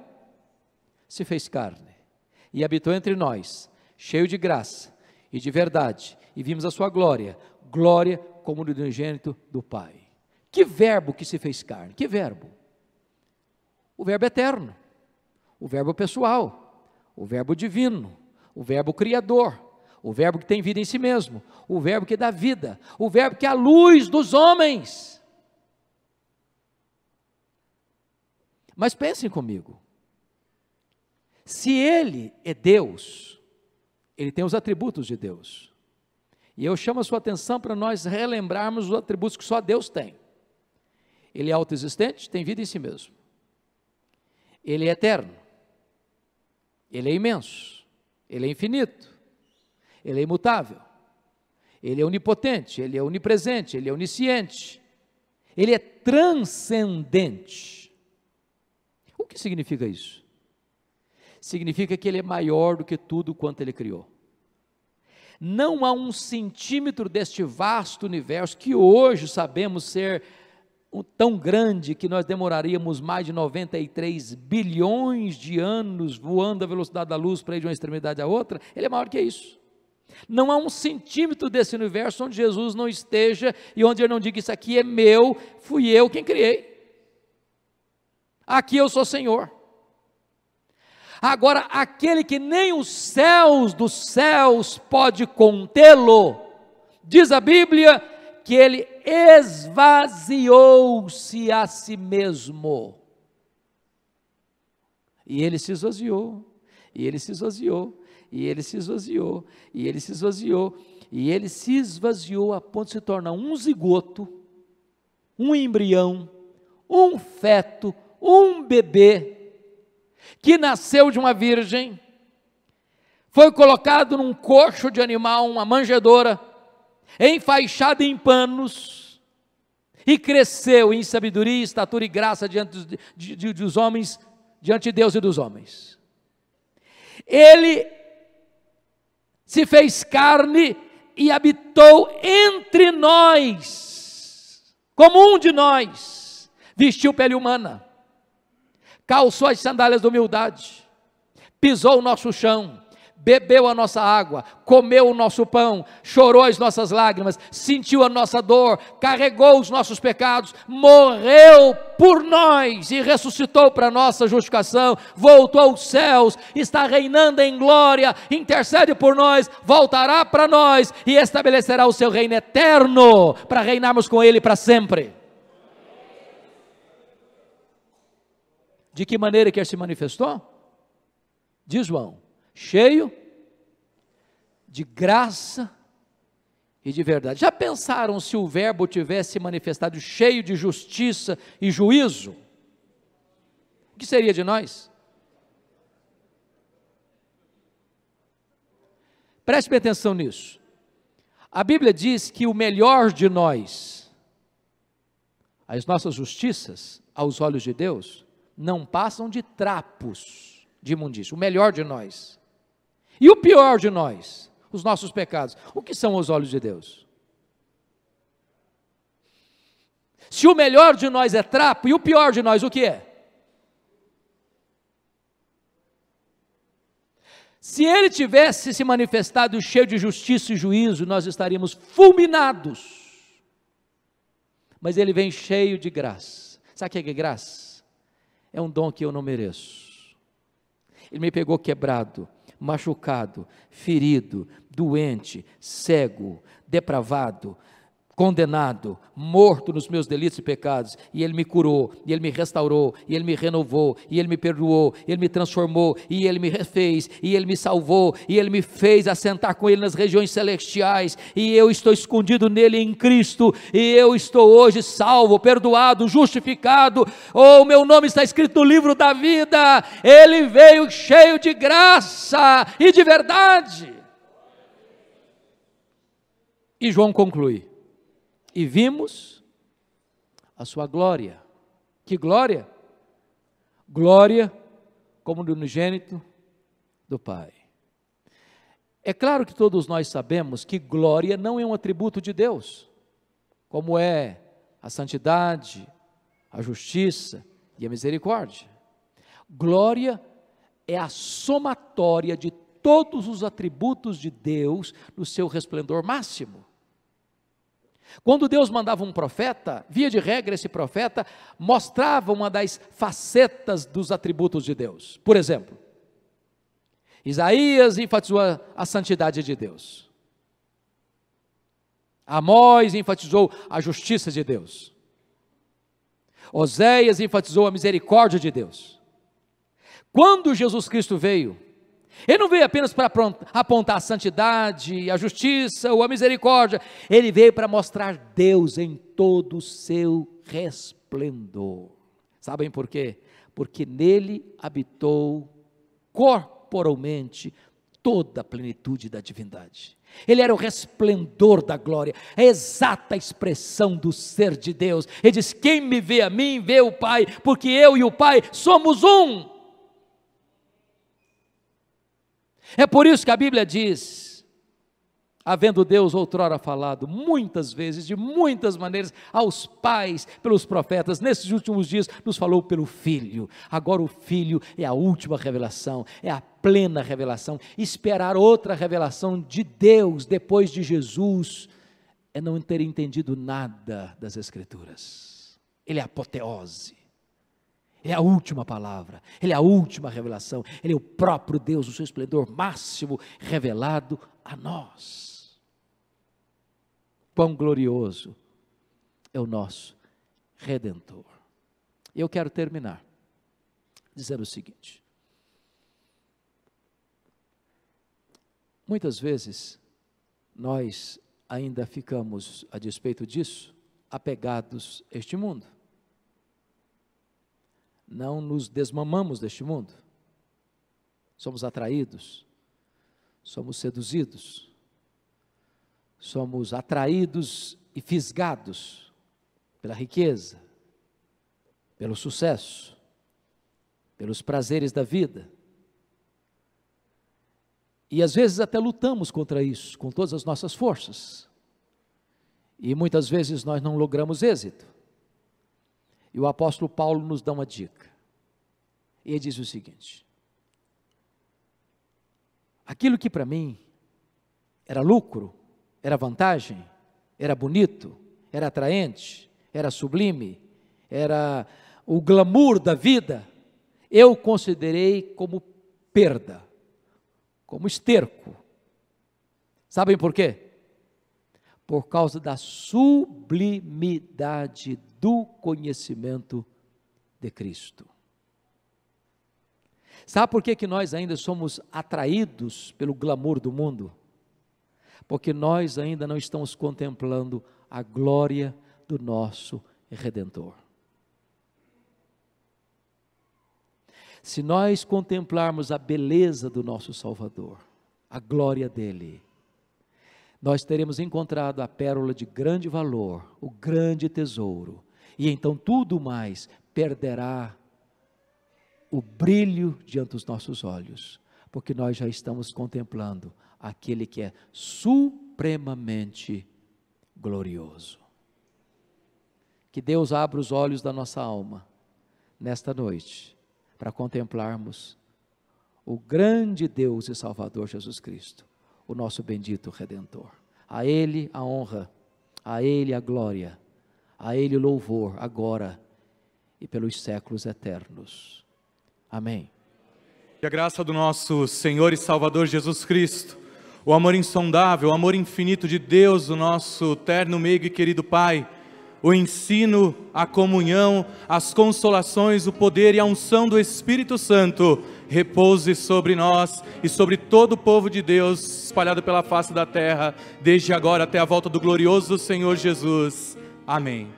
[SPEAKER 5] se fez carne, e habitou entre nós, cheio de graça e de verdade, e vimos a sua glória, glória como do unigênito do Pai. Que verbo que se fez carne? Que verbo? O verbo eterno, o verbo pessoal, o verbo divino, o verbo criador, o verbo que tem vida em si mesmo, o verbo que dá vida, o verbo que é a luz dos homens. Mas pensem comigo, se Ele é Deus, Ele tem os atributos de Deus, e eu chamo a sua atenção para nós relembrarmos os atributos que só Deus tem. Ele é autoexistente, tem vida em si mesmo, Ele é eterno, Ele é imenso, Ele é infinito, Ele é imutável, Ele é onipotente, Ele é onipresente, Ele é onisciente, Ele é transcendente. O que significa isso? Significa que Ele é maior do que tudo quanto Ele criou. Não há um centímetro deste vasto universo, que hoje sabemos ser tão grande que nós demoraríamos mais de 93 bilhões de anos voando à velocidade da luz para ir de uma extremidade à outra. Ele é maior que isso. Não há um centímetro desse universo onde Jesus não esteja e onde eu não diga: isso aqui é meu, fui eu quem criei, aqui eu sou Senhor. Agora, aquele que nem os céus dos céus pode contê-lo, diz a Bíblia que Ele esvaziou-se a si mesmo, e Ele se esvaziou, e Ele se esvaziou, e Ele se esvaziou, e Ele se esvaziou, e Ele se esvaziou a ponto de se tornar um zigoto, um embrião, um feto, um bebê, que nasceu de uma virgem, foi colocado num coxo de animal, uma manjedoura, enfaixado em panos, e cresceu em sabedoria, estatura e graça diante dos homens, diante de Deus e dos homens. Ele se fez carne e habitou entre nós, como um de nós, vestiu pele humana, calçou as sandálias da humildade, pisou o nosso chão, bebeu a nossa água, comeu o nosso pão, chorou as nossas lágrimas, sentiu a nossa dor, carregou os nossos pecados, morreu por nós e ressuscitou para nossa justificação, voltou aos céus, está reinando em glória, intercede por nós, voltará para nós e estabelecerá o seu reino eterno, para reinarmos com Ele para sempre. De que maneira que Ele se manifestou? Diz João: cheio de graça e de verdade. Já pensaram se o verbo tivesse manifestado cheio de justiça e juízo? O que seria de nós? Preste atenção nisso. A Bíblia diz que o melhor de nós, as nossas justiças, aos olhos de Deus, não passam de trapos de imundícia. O melhor de nós. E o pior de nós, os nossos pecados, o que são aos olhos de Deus? Se o melhor de nós é trapo, e o pior de nós o que é? Se Ele tivesse se manifestado cheio de justiça e juízo, nós estaríamos fulminados. Mas Ele vem cheio de graça. Sabe o que é graça? É um dom que eu não mereço. Ele me pegou quebrado, machucado, ferido, doente, cego, depravado, condenado, morto nos meus delitos e pecados, e Ele me curou, e Ele me restaurou, e Ele me renovou, e Ele me perdoou, e Ele me transformou, e Ele me refez, e Ele me salvou, e Ele me fez assentar com Ele nas regiões celestiais, e eu estou escondido nele em Cristo, e eu estou hoje salvo, perdoado, justificado, o meu nome está escrito no livro da vida. Ele veio cheio de graça e de verdade. E João conclui: e vimos a sua glória. Que glória? Glória como do unigênito do Pai. É claro que todos nós sabemos que glória não é um atributo de Deus, como é a santidade, a justiça e a misericórdia. Glória é a somatória de todos os atributos de Deus no seu resplendor máximo. Quando Deus mandava um profeta, via de regra esse profeta mostrava uma das facetas dos atributos de Deus. Por exemplo, Isaías enfatizou a santidade de Deus. Amós enfatizou a justiça de Deus. Oséias enfatizou a misericórdia de Deus. Quando Jesus Cristo veio, Ele não veio apenas para apontar a santidade, a justiça ou a misericórdia. Ele veio para mostrar Deus em todo o seu resplendor. Sabem por quê? Porque nele habitou corporalmente toda a plenitude da divindade. Ele era o resplendor da glória, a exata expressão do ser de Deus. Ele diz: quem me vê a mim, vê o Pai, porque eu e o Pai somos um. É por isso que a Bíblia diz, havendo Deus outrora falado muitas vezes, de muitas maneiras, aos pais, pelos profetas, nesses últimos dias nos falou pelo Filho. Agora o Filho é a última revelação, é a plena revelação. Esperar outra revelação de Deus depois de Jesus é não ter entendido nada das Escrituras. Ele é a apoteose. Ele é a última palavra, Ele é a última revelação, Ele é o próprio Deus, o seu esplendor máximo revelado a nós. Quão glorioso é o nosso Redentor. Eu quero terminar dizendo o seguinte: muitas vezes nós ainda ficamos, a despeito disso, apegados a este mundo. Não nos desmamamos deste mundo, somos atraídos, somos seduzidos, somos atraídos e fisgados pela riqueza, pelo sucesso, pelos prazeres da vida, e às vezes até lutamos contra isso, com todas as nossas forças, e muitas vezes nós não logramos êxito. E o apóstolo Paulo nos dá uma dica. Ele diz o seguinte: aquilo que para mim era lucro, era vantagem, era bonito, era atraente, era sublime, era o glamour da vida, eu considerei como perda, como esterco. Sabem por quê? Por causa da sublimidade do conhecimento de Cristo. Sabe por que nós ainda somos atraídos pelo glamour do mundo? Porque nós ainda não estamos contemplando a glória do nosso Redentor. Se nós contemplarmos a beleza do nosso Salvador, a glória dele, nós teremos encontrado a pérola de grande valor, o grande tesouro, e então tudo mais perderá o brilho diante dos nossos olhos, porque nós já estamos contemplando aquele que é supremamente glorioso. Que Deus abra os olhos da nossa alma nesta noite, para contemplarmos o grande Deus e Salvador Jesus Cristo, o nosso bendito Redentor. A Ele a honra, a Ele a glória, a Ele o louvor, agora e pelos séculos eternos. Amém.
[SPEAKER 6] Que a graça do nosso Senhor e Salvador Jesus Cristo, o amor insondável, o amor infinito de Deus, o nosso terno, meigo e querido Pai, o ensino, a comunhão, as consolações, o poder e a unção do Espírito Santo repouse sobre nós e sobre todo o povo de Deus espalhado pela face da terra, desde agora até a volta do glorioso Senhor Jesus. Amém.